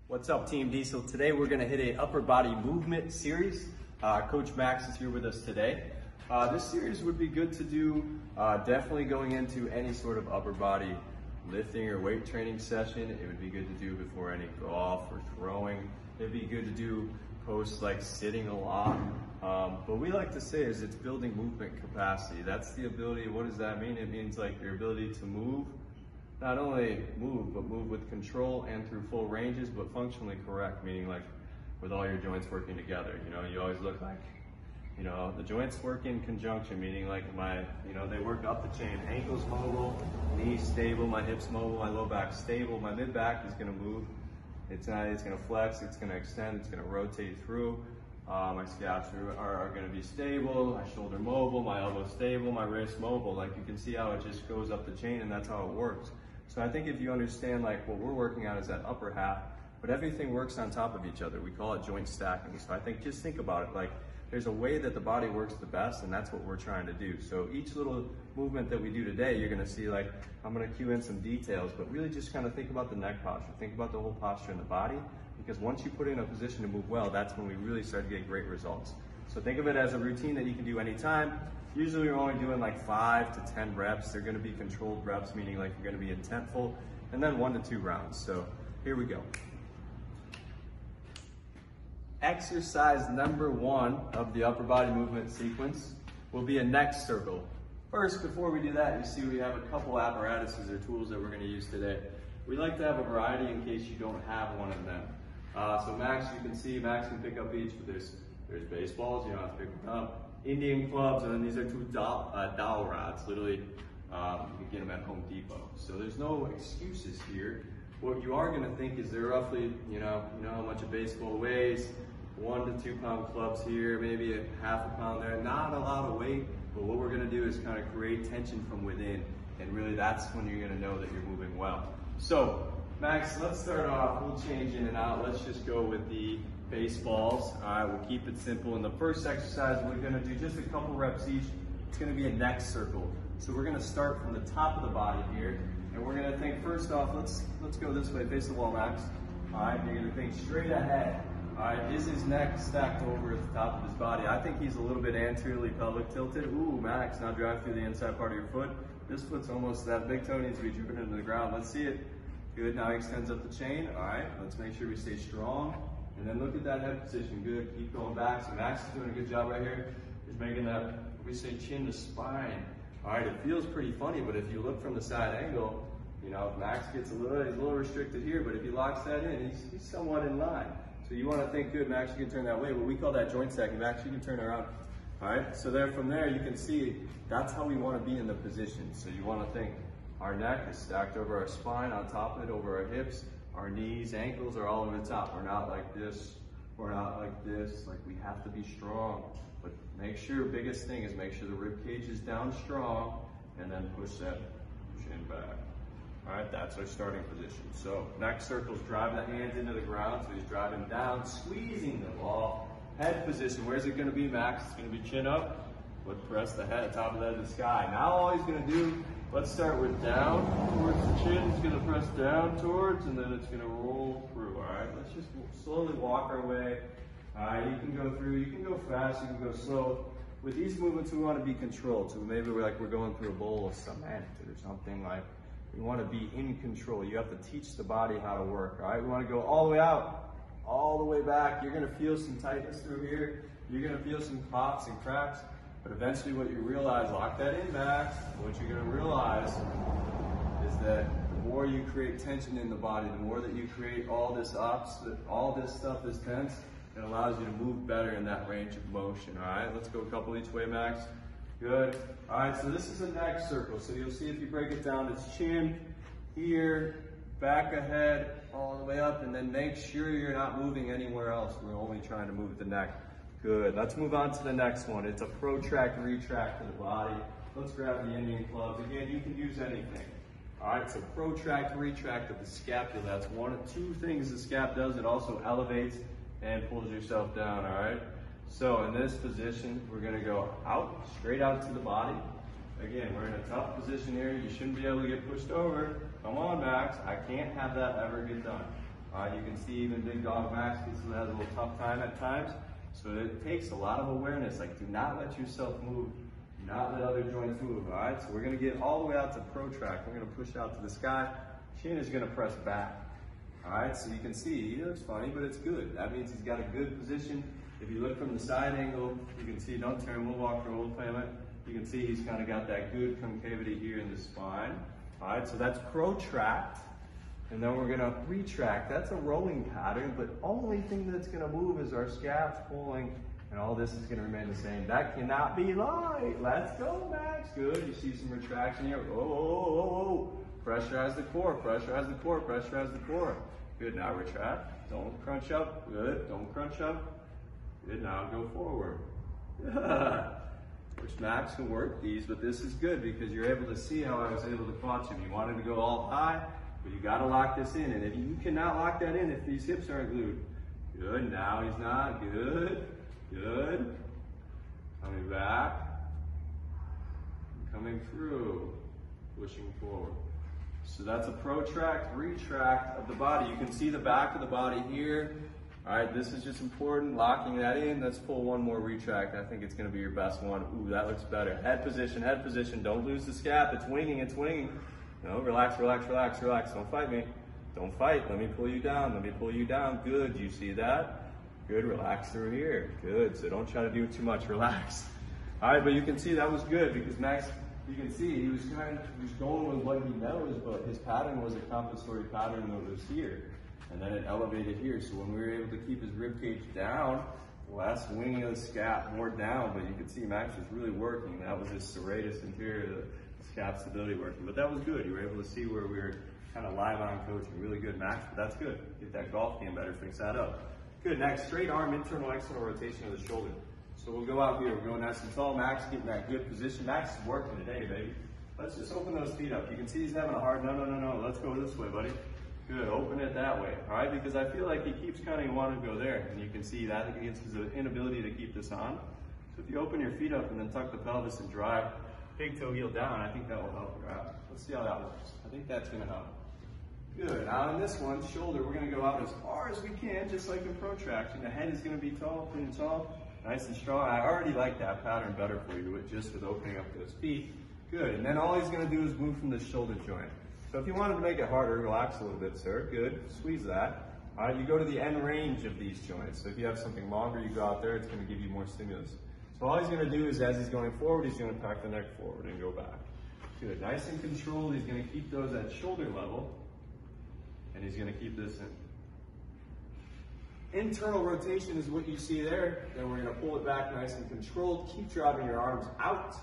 What's up, Team Diesel? Today we're going to hit a upper body movement series. Coach Max is here with us today. This series would be good to do definitely going into any sort of upper body lifting or weight training session. It would be good to do before any golf or throwing. It'd be good to do post like sitting a lot. But we like to say is it's building movement capacity. That's the ability. What does that mean? It means like your ability to move. Not only move, but move with control and through full ranges, but functionally correct, meaning like with all your joints working together. You know, you always look like, you know, the joints work in conjunction, meaning like they work up the chain. Ankles mobile, knees stable, my hips mobile, my low back stable, my mid back is gonna move. It's gonna flex, it's gonna extend, it's gonna rotate through. My scaps are gonna be stable, my shoulder mobile, my elbow stable, my wrist mobile. Like you can see how it just goes up the chain and that's how it works. So I think if you understand like what we're working on is that upper half, but everything works on top of each other. We call it joint stacking. So I think just think about it like there's a way that the body works the best and that's what we're trying to do. So each little movement that we do today, you're gonna see like, I'm gonna cue in some details, but really just kind of think about the neck posture. Think about the whole posture in the body, because once you put it in a position to move well, that's when we really start to get great results. So think of it as a routine that you can do anytime. Usually you're only doing like 5 to 10 reps. They're gonna be controlled reps, meaning like you're gonna be intentful, and then 1 to 2 rounds. So here we go. Exercise number 1 of the upper body movement sequence will be a neck circle. First, before we do that, you see we have a couple apparatuses or tools that we're gonna use today. We like to have a variety in case you don't have one of them. So Max, you can see, Max can pick up each, but there's baseballs, you don't have to pick them up. Indian clubs, and then these are 2 dowel rods. Literally, you can get them at Home Depot. So there's no excuses here. What you are gonna think is they're roughly, you know how much a baseball weighs, 1 to 2 pound clubs here, maybe a half a pound there. Not a lot of weight, but what we're gonna do is kind of create tension from within, and really that's when you're gonna know that you're moving well. So, Max, let's start off. We'll change in and out. Let's just go with the baseballs. All right, we'll keep it simple. In the first exercise, we're gonna do just a couple reps each. It's gonna be a neck circle. So we're gonna start from the top of the body here, and we're gonna think first off, let's go this way, face the wall, Max. All right, you're gonna think straight ahead. All right, is his neck stacked over at the top of his body? I think he's a little bit anteriorly pelvic tilted. Ooh, Max, now drive through the inside part of your foot. This foot's almost, that big toe needs to be driven into the ground. Let's see it. Good, now he extends up the chain. All right, let's make sure we stay strong. And then look at that head position, good. Keep going back. So Max is doing a good job right here. He's making that, we say chin to spine. All right, it feels pretty funny, but if you look from the side angle, you know, Max gets he's a little restricted here, but if he locks that in, he's somewhat in line. So you want to think, good, Max, you can turn that way, but we call that joint stacking. Max, you can turn around. All right, so then from there, you can see that's how we want to be in the position. So you want to think our neck is stacked over our spine, on top of it, over our hips. Our knees, ankles are all over the top. We're not like this, we're not like this. Like we have to be strong. But make sure, biggest thing is make sure the rib cage is down strong and then push that chin back. All right, that's our starting position. So neck circles, drive the hands into the ground. So he's driving down, squeezing the ball. Head position, where's it gonna be, Max? It's gonna be chin up, but press the head, top of the head of the sky. Now all he's gonna do, let's start with down towards the chin. It's gonna press down towards, and then it's gonna roll through, all right? Let's just slowly walk our way. All right, you can go through, you can go fast, you can go slow. With these movements, we wanna be controlled. So maybe we're going through a bowl of cement or something like, we wanna be in control. You have to teach the body how to work, all right? We wanna go all the way out, all the way back. You're gonna feel some tightness through here. You're gonna feel some pops and cracks. But eventually what you realize, lock that in, Max. What you're gonna realize is that the more you create tension in the body, the more that you create all this stuff is tense, it allows you to move better in that range of motion, all right? Let's go a couple each way, Max. Good. All right, so this is a neck circle. So you'll see if you break it down, it's chin, here, back ahead, all the way up, and then make sure you're not moving anywhere else. We're only trying to move the neck. Good, let's move on to the next one. It's a protract, retract to the body. Let's grab the Indian clubs. Again, you can use anything. All right, so protract, retract of the scapula. That's one of 2 things the scap does. It also elevates and pulls yourself down, all right? So in this position, we're gonna go out, straight out to the body. Again, we're in a tough position here. You shouldn't be able to get pushed over. Come on, Max. I can't have that ever get done. All right, you can see even Big Dog Max has a little tough time at times. So it takes a lot of awareness. Like, do not let yourself move. Do not let other joints move, all right? So we're gonna get all the way out to Protractor. We're gonna push out to the sky. Chin is gonna press back. All right, so you can see, he looks funny, but it's good. That means he's got a good position. If you look from the side angle, you can see, don't turn, we'll walk through old payment. You can see he's kind of got that good concavity here in the spine. All right, so that's protract. And then we're gonna retract. That's a rolling pattern, but only thing that's gonna move is our scaps pulling, and all this is gonna remain the same. That cannot be light. Let's go, Max. Good, you see some retraction here. Oh, oh, oh, oh. Pressurize the core, pressurize the core, pressurize the core. Good, now retract. Don't crunch up. Good, don't crunch up. Good, now go forward. Which Max can work these, but this is good because you're able to see how I was able to clutch him. You wanted to go all high, but you gotta lock this in. And if you cannot lock that in if these hips aren't glued. Good, now he's not. Good, good. Coming back. Coming through. Pushing forward. So that's a protract, retract of the body. You can see the back of the body here. All right, this is just important, locking that in. Let's pull one more retract. I think it's gonna be your best one. Ooh, that looks better. Head position, don't lose the scap. It's winging, it's winging. No, relax, relax, relax, relax. Don't fight me. Don't fight, let me pull you down, let me pull you down. Good, you see that? Good, relax through here. Good, so don't try to do too much, relax. All right, but you can see that was good because Max, you can see he was going with what he knows, but his pattern was a compensatory pattern that was here. And then it elevated here. So when we were able to keep his rib cage down, less winging of the scap, more down, but you can see Max was really working. That was his serratus inferior, the scap stability working. But that was good. You were able to see where we were kind of live on coaching. Really good, Max, but that's good. Get that golf game better, fix that up. Good, next, straight arm, internal, external rotation of the shoulder. So we'll go out here, we're going nice and tall. Max getting that good position. Max is working today, baby. Let's just open those feet up. You can see he's having a hard, no. Let's go this way, buddy. Good, open it that way, all right? Because I feel like he keeps kind of wanting to go there, and you can see that against his inability to keep this on. So if you open your feet up and then tuck the pelvis and drive big toe heel down, I think that will help you out. Let's see how that works. I think that's gonna help. Good, now on this one, shoulder, we're gonna go out as far as we can, just like in protraction. The head is gonna be tall, clean and tall, nice and strong. I already like that pattern better for you, just with opening up those feet. Good, and then all he's gonna do is move from the shoulder joint. So if you wanted to make it harder, relax a little bit, sir. Good, squeeze that. All right, you go to the end range of these joints. So if you have something longer, you go out there, it's gonna give you more stimulus. So all he's gonna do is as he's going forward, he's gonna pack the neck forward and go back. Good, nice and controlled. He's gonna keep those at shoulder level, and he's gonna keep this in. Internal rotation is what you see there. Then we're gonna pull it back nice and controlled. Keep driving your arms out,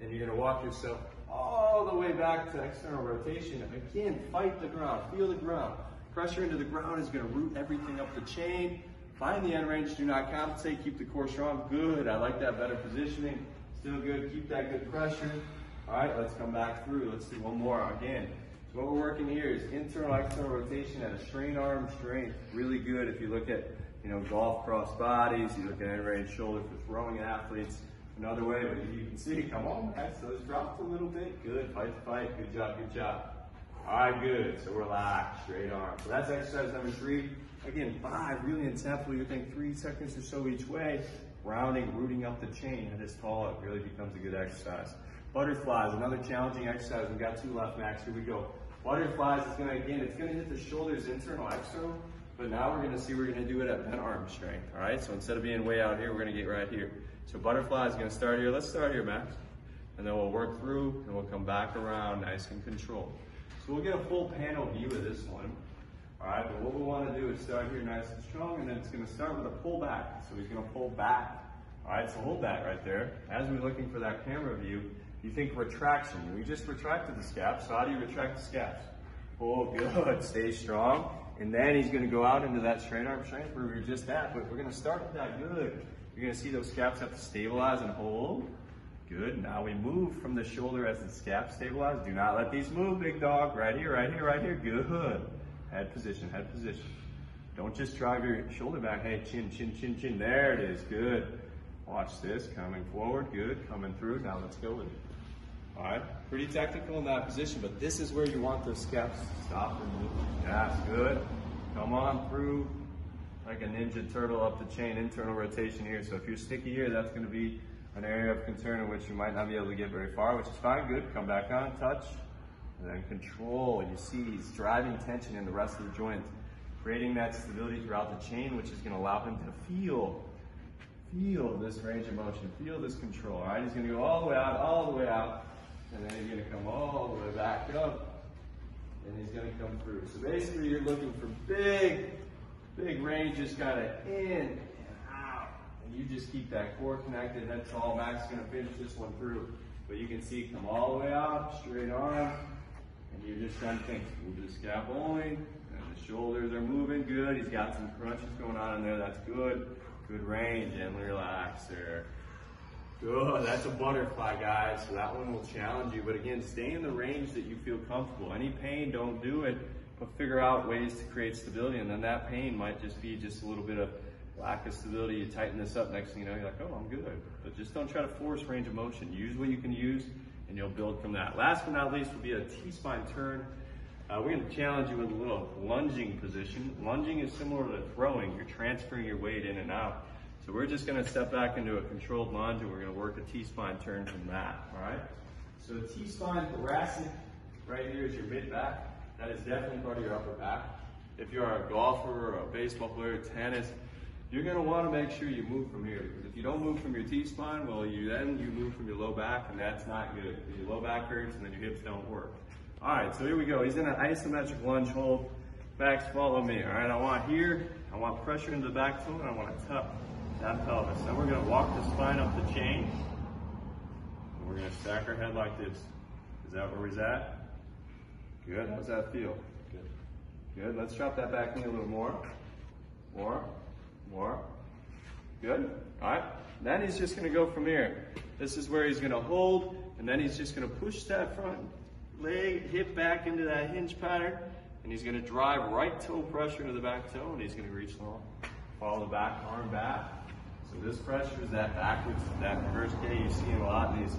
and you're gonna walk yourself all the way back to external rotation. Again, fight the ground, feel the ground. Pressure into the ground is gonna root everything up the chain. Find the end range, do not compensate, keep the core strong. Good, I like that better positioning. Still good, keep that good pressure. All right, let's come back through. Let's do one more again. So what we're working here is internal, external rotation at a strain arm strength. Really good if you look at, golf cross bodies, you look at end range shoulder for throwing athletes. Another way, but you can see, come on, Max, those dropped a little bit. Good, fight the fight, good job, good job. All right, good, so relax, straight arm. So that's exercise number 3. Again, 5, really intensely, you think 3 seconds or so each way. Rounding, rooting up the chain, and it's tall, it really becomes a good exercise. Butterflies, another challenging exercise. We've got 2 left, Max, here we go. Butterflies is gonna, again, it's gonna hit the shoulders, internal, external, but now we're gonna do it at bent arm strength, all right? So instead of being way out here, we're gonna get right here. So butterfly is gonna start here. Let's start here, Max. And then we'll work through and we'll come back around nice and controlled. So we'll get a full panel view of this one. All right, but what we wanna do is start here nice and strong, and then it's gonna start with a pull back. So he's gonna pull back. All right, so hold that right there. As we're looking for that camera view, you think retraction. We just retracted the scaps, so how do you retract the scaps? Pull, good, stay strong. And then he's gonna go out into that straight arm strength where we were just at, but we're gonna start with that, good. You're gonna see those scaps have to stabilize and hold. Good, now we move from the shoulder as the scaps stabilize. Do not let these move, big dog. Right here, right here, right here, good. Head position, head position. Don't just drive your shoulder back. Hey, chin, chin, chin, chin. There it is, good. Watch this, coming forward, good, coming through. Now let's go with it. All right, pretty technical in that position, but this is where you want those scaps to stop and move. That's good. Come on through like a ninja turtle up the chain, internal rotation here. So if you're sticky here, that's gonna be an area of concern in which you might not be able to get very far, which is fine, good. Come back on, touch, and then control. You see he's driving tension in the rest of the joint, creating that stability throughout the chain, which is gonna allow him to feel this range of motion, feel this control. All right, he's gonna go all the way out, and then he's gonna come all the way back up, and he's gonna come through. So basically you're looking for big ranges kind of in and out. And you just keep that core connected. That's all. Max is gonna finish this one through. But you can see come all the way out, straight arm, and you're just trying to think, move the scap only, and the shoulders are moving good. He's got some crunches going on in there, that's good. Good range, and relax there. Good, that's a butterfly, guys. So that one will challenge you. But again, stay in the range that you feel comfortable. Any pain, don't do it, but figure out ways to create stability. And then that pain might just be just a little bit of lack of stability. You tighten this up, next thing you know, you're like, oh, I'm good. But just don't try to force range of motion. Use what you can use, and you'll build from that. Last but not least will be a T-spine turn. We're going to challenge you with a little lunging position. Lunging is similar to throwing. You're transferring your weight in and out. So we're just going to step back into a controlled lunge, and we're going to work a T-spine turn from that, all right? So a T-spine thoracic right here is your mid-back. That is definitely part of your upper back. If you're a golfer or a baseball player, tennis, you're going to want to make sure you move from here. Because if you don't move from your T-spine, well, you move from your low back, and that's not good. Your low back hurts, and then your hips don't work. All right, so here we go. He's in an isometric lunge hold. Max, follow me, all right? I want pressure into the back toe, and I want to tuck that pelvis. Then we're gonna walk the spine up the chain, and we're gonna stack our head like this. Is that where he's at? Good, how's that feel? Good. Good, let's drop that back knee a little more. More. Good, all right. Then he's just gonna go from here. This is where he's gonna hold, and then he's just gonna push that front leg, hip back into that hinge pattern, and he's gonna drive right toe pressure into the back toe, and he's gonna reach long. Follow the back arm back. So this pressure is that backwards, that reverse K you see a lot in these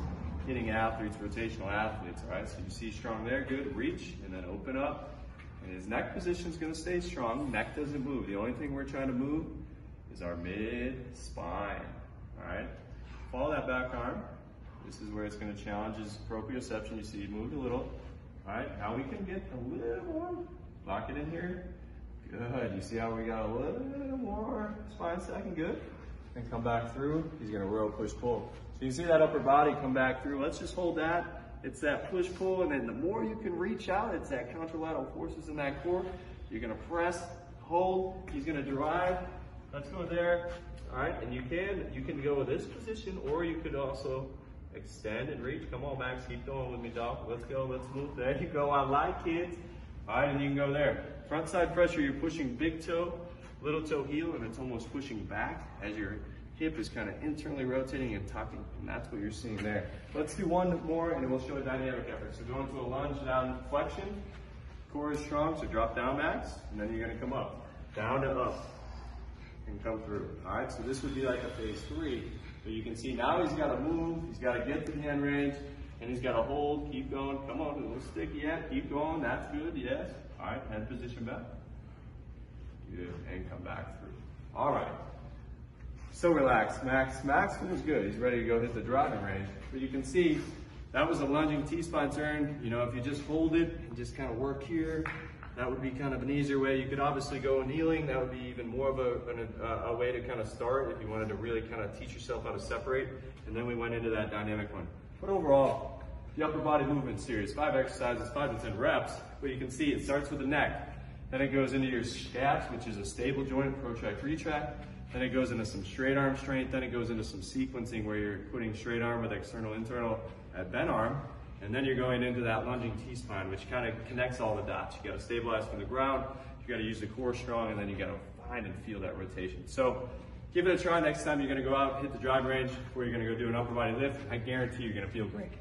hitting athletes, rotational athletes, all right? So you see strong there, good, reach, and then open up. And his neck position is gonna stay strong, neck doesn't move. The only thing we're trying to move is our mid-spine, all right? Follow that back arm. This is where it's gonna challenge his proprioception. You see he moved a little, all right? Now we can get a little more, lock it in here. Good, you see how we got a little more spine stacking, good. And come back through, he's gonna row, push, pull. So you see that upper body come back through. Let's just hold that. It's that push, pull, and then the more you can reach out, it's that contralateral forces in that core. You're gonna press, hold, he's gonna drive. Let's go there, all right? And you can go with this position, or you could also extend and reach. Come on, Max, keep going with me, dog. Let's go, let's move. There you go, I like kids. All right, and you can go there. Front side pressure, you're pushing big toe, little toe heel, and it's almost pushing back as your hip is kind of internally rotating and tucking, and that's what you're seeing there. Let's do one more, and we'll show a dynamic effort. So go into a lunge down flexion. Core is strong, so drop down, Max, and then you're gonna come up. Down to up, and come through. All right, so this would be like a phase 3. But you can see now he's gotta move, he's gotta get to the end range, and he's gotta hold, keep going. Come on, a little sticky yet, keep going, that's good, yes. All right, head position back. Good, and come back through. All right, so relaxed. Max feels good. He's ready to go hit the driving range. But you can see that was a lunging T-spine turn. You know, if you just hold it and just kind of work here, that would be kind of an easier way. You could obviously go kneeling. That would be even more of a way to kind of start if you wanted to really kind of teach yourself how to separate. And then we went into that dynamic one. But overall, the upper body movement series, 5 exercises, 5 to 10 reps. But you can see it starts with the neck. Then it goes into your scaps, which is a stable joint, protract, retract. Then it goes into some straight arm strength. Then it goes into some sequencing where you're putting straight arm with external, internal at bent arm. And then you're going into that lunging T-spine, which kind of connects all the dots. You got to stabilize from the ground. You got to use the core strong, and then you got to find and feel that rotation. So give it a try. Next time you're going to go out, hit the drive range, where you're going to go do an upper body lift. I guarantee you're going to feel great.